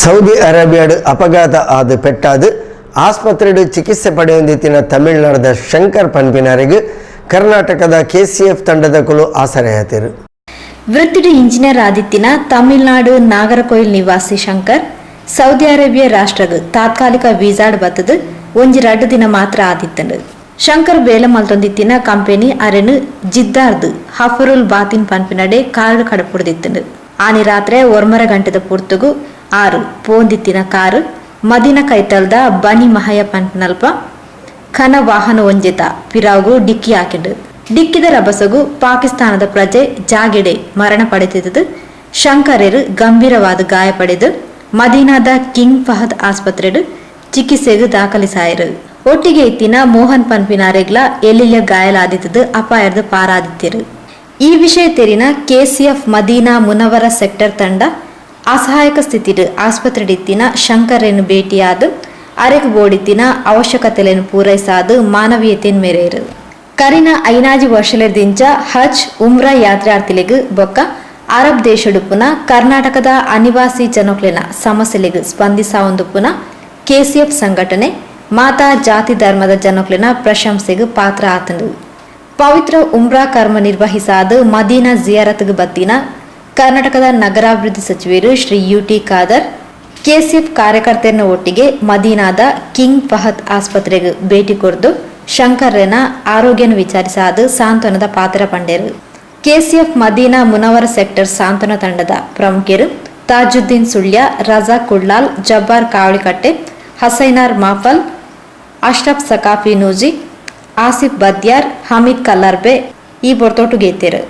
Saudi ಅರೇಬಿಯಾಡು ಅಪಘಾತ ಆದ ಪೆಟ್ಟಾದು ಆಸ್ಪತ್ರೆಡು ಚಿಕಿತ್ಸೆ ಪಡೆಯೊಂದಿತ್ತಿನ ತಮಿಳುನಾಡದ ಶಂಕರ್ ಪನ್ಪಿನರಿಗೆ ಕರ್ನಾಟಕದ ಕೆಸಿಎಫ್ ತಂಡದ ಕುಲು ಆಸರೆಯಾತಿರು. ವೃತ್ತಿಡು ಇಂಜಿನಿಯರ್ ಆದಿತ್ತಿನ ತಮಿಳುನಾಡು ನಾಗರಕೋಯಿಲ್ ನಿವಾಸಿ ಶಂಕರ್ ಸೌದಿ ಅರೇಬಿಯಾ ರಾಷ್ಟ್ರಗ್ ತಾತ್ಕಾಲಿಕ ವೀಸಾಡ್ ಬತ್ತದು ಒಂಜಿ 2 ದಿನ ಮಾತ್ರ ಆದಿತ್ತಂಡು. ಶಂಕರ್ ಬೇಲ ಮಲ್ತೊಂದಿತ್ತಿನ ಕಂಪನಿ ಅರೆನು ಜಿದ್ದಾರ್ದು ಹಫರುಲ್ ಬಾತಿನ್ ಪನ್ಪಿನಡೆ ಕಾರು ಕಡಪುಡ್ದಿತ್ತಂಡು. ಆನಿ ರಾತ್ರಿ 1 ಗಂಟೆದ ಪೂರ್ತುಗು 6 ಪೋಂದಿತ್ತಿನ ಕಾರು ಮದಿನ ಕೈತಲ್ದ ಬನಿ ಮಹಯ ಪನ್ಪನಲ್ಪ ಖನ ವಾಹನ ಒಂಜೆತ ಪಿರಾವುಗು ಡಿಕ್ಕಿ ಹಾಕಿಂಡು. ಡಿಕ್ಕಿದ ರಭಸಗು ಪಾಕಿಸ್ತಾನದ ಪ್ರಜೆ ಜಾಗೆಡೆ ಮರಣ ಪಡೆದಿದ್ದು ಶಂಕರೇರು ಗಂಭೀರವಾದ ಗಾಯ ಪಡೆದು ಮದೀನಾದ ಕಿಂಗ್ ಫಹದ್ ಆಸ್ಪತ್ರೆಡು ಚಿಕಿತ್ಸೆಗೆ ದಾಖಲಿಸಾಯರು. ಒಟ್ಟಿಗೆ ಇತ್ತಿನ ಮೋಹನ್ ಪನ್ಪಿನಾರೆಗ್ಲ ಎಲ್ಲಿಯ ಗಾಯಲಾದಿದ್ದು ಅಪಾಯದ ಪಾರಾದಿತ್ಯರು. ಈ ವಿಷಯ ತೆರಿನ ಕೆಸಿಎಫ್ ಮದೀನಾ ಮುನವರ ಸೆಕ್ಟರ್ ತಂಡ ಅಸಹಾಯಕ ಸ್ಥಿತಿಡು ಆಸ್ಪತ್ರೆಡಿತ್ತಿನ ಶಂಕರೇನು ಭೇಟಿಯಾದ ಅರೆಗ್ ಬೋಡಿತ್ತಿನ ಅವಶ್ಯಕತೆಯನ್ನು ಪೂರೈಸಾದು ಮಾನವೀಯತೆಯನ್ನು ಮೇರೆಯರು. ಕರಿನ 5 ವರ್ಷಲದಿಂದ ಹಜ್ ಉಮ್ರಾ ಯಾತ್ರಾರ್ಥಿಲೆಗ್ ಬೊಕ್ಕ ಅರಬ್ ದೇಶಡುಪುನ ಕರ್ನಾಟಕದ ಅನಿವಾಸಿ ಜನಕ್ಲೆನ ಸಮಸ್ಯೆಲೆಗ್ ಸ್ಪಂದಿಸಾವಂದುಪುನ ಕೆಸಿಎಫ್ ಸಂಘಟನೆ ಮಾತಾ ಜಾತಿ ಧರ್ಮದ ಜನಕ್ಲೆನ ಪ್ರಶಂಸೆಗೆ ಪಾತ್ರ ಆತಂಡು. ಪವಿತ್ರ ಉಮ್ರಾ ಕರ್ಮ ನಿರ್ವಹಿಸಾದ ಮದೀನಾ ಜಿಯಾರತ್ಗೆ ಬತ್ತಿನ ಕರ್ನಾಟಕದ ನಗರಾಭಿವೃದ್ಧಿ ಸಚಿವರು ಶ್ರೀ ಯುಟಿ ಖಾದರ್ ಕೆಸಿಎಫ್ ಕಾರ್ಯಕರ್ತರನ್ನ ಒಟ್ಟಿಗೆ ಮದೀನಾದ ಕಿಂಗ್ ಫಹದ್ ಆಸ್ಪತ್ರೆಗೆ ಭೇಟಿ ಕೊಡ್ದು ಶಂಕರ್ನ ಆರೋಗ್ಯನ ವಿಚಾರಿಸಾದ ಸಾಂತ್ವನದ ಪಾತ್ರ ಪಂಡೇರು. ಕೆಸಿಎಫ್ ಮದೀನಾ ಮುನವರ ಸೆಕ್ಟರ್ ಸಾಂತ್ವನ ತಂಡದ ಪ್ರಮುಖರು ತಾಜುದ್ದೀನ್ ಸುಳ್ಯ, ರಜಾ ಕುಡ್ಲಾಲ್, ಜಬ್ಬಾರ್ ಕಾವಳಿಕಟ್ಟೆ, ಹಸೈನಾರ್ ಮಾಫಲ್, ಅಶ್ರಫ್ ಸಕಾಫಿ ನೂಜಿ, ಆಸಿಫ್ ಬದ್ಯಾರ್, ಹಮೀದ್ ಕಲ್ಲರ್ಬೆ ಈ ಬೊರ್ತೊಟ್ಟು ಗೆತ್ತೇರು.